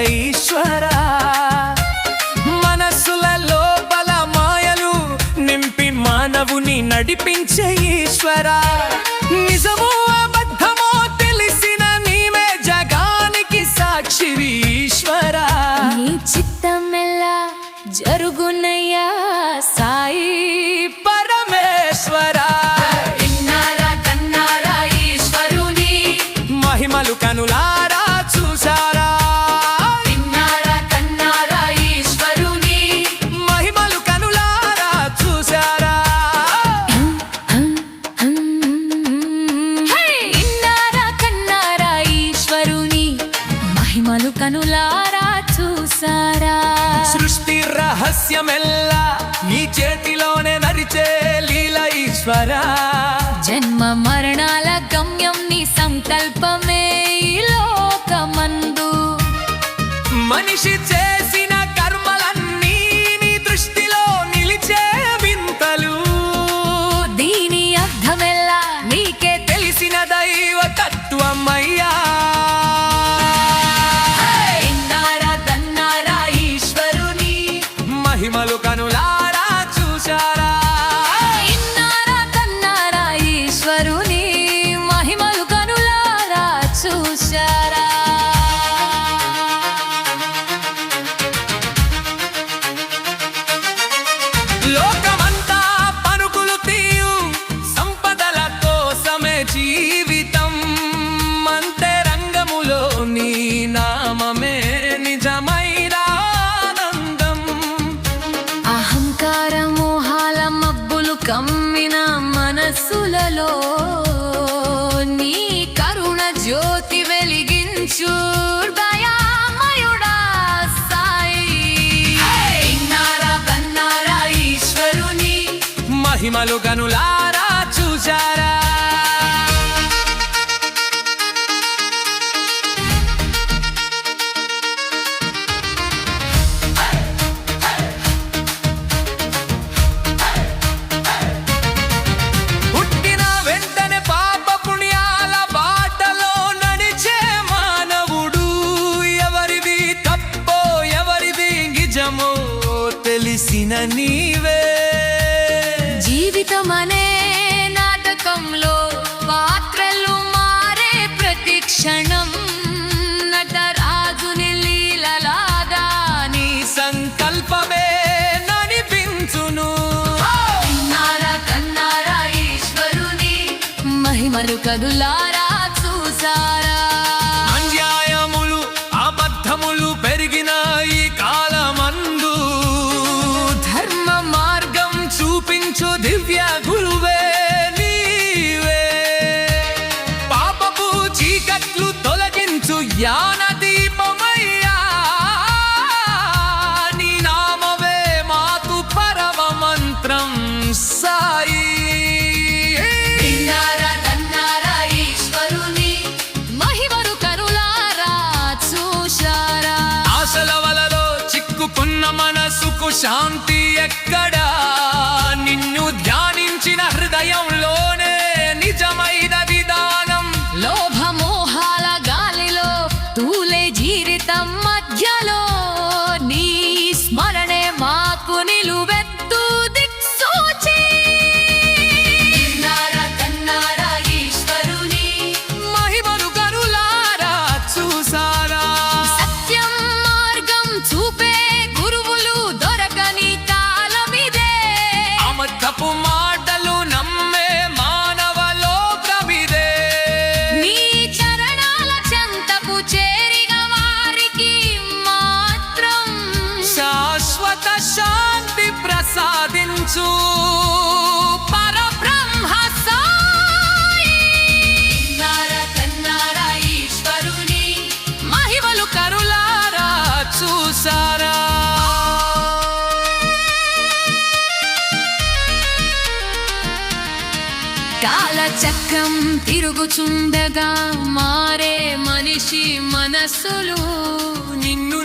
ఈశ్వరా మనసుల లోపల మాయలు నింపి మానవుని నడిపించే ఈశ్వరా నిజమో అబద్ధమో తెలిసిన నీవే జగానికి సాక్షివి ఈశ్వరా నీ చిత్తమెల్లా జరుగునయ్యా సాయి పరమేశ్వరా విన్నారా కన్నారా ఈశ్వరుని మహిమలు కనులారా చూసారా కనులారా చూసారా సృష్టి రహస్యమెల్లా నీ చేతిలోనే నరిచే లీల ఈశ్వరా జన్మ మరణాల గమ్యం నీ సంకల్పమే ఈ లోకమందు మనిషి చేసిన కర్మలన్నీ నీ దృష్టిలో నిలిచే వింతలు దీని అర్థమెల్లా నీకే తెలిసిన దైవ తత్వమయ్యా మహిమలు కనులారా చూసారా ఇన్నారా కన్నారా ఈశ్వరుని మహిమలు కనులారా చూసారా లోకమంతా పరుగులు తీయు సంపదల కోసమే జీవితం అంతే రంగములో నీ నామమే నిజమైన కమ్మిన మనసులలో నీ కరుణ జ్యోతి వెలిగించు దయామయుడా సాయి ఇన్నారా కన్నారా ఈశ్వరుని మహిమలు కనులారా చూసారా తెలిసిన నీవే జీవితమనే నాటకంలో పాత్రలు మారే ప్రతి క్షణం నటరాజుని లీలలాగా నీ సంకల్పమే నడిపించును నారా కన్నారా ఈశ్వరుని మహిమలు కదులారా చూసారా అన్యాయములు అబద్ధములు పెరిగిన ఈ కాలమందు ధర్మ మార్గం చూపించు దివ్య గురువే నీవే పాపపు చీకట్లు తొలగించు జ్ఞాన దీపమయ్యా నీ నామవే మాకు పరమ మంత్రం సాయి మనసుకు శాంతి ఎక్కడా నిన్ను ధ్యానించిన హృదయంలోనే నిజమైన విధానం లోభమోహాల గాలిలో తూలే జీవితం మధ్యలో నీ స్మరణే మాకు నిలువెత్తు దిక్సూచి కన్నారా ఈశ్వరుని మహిమలు కనులారా చూసారా సత్యం మార్గం చూపే గురువులు దొరకని కాలచక్రం తిరుగుచుండగా మారే మనిషి మనస్సులు నిన్ను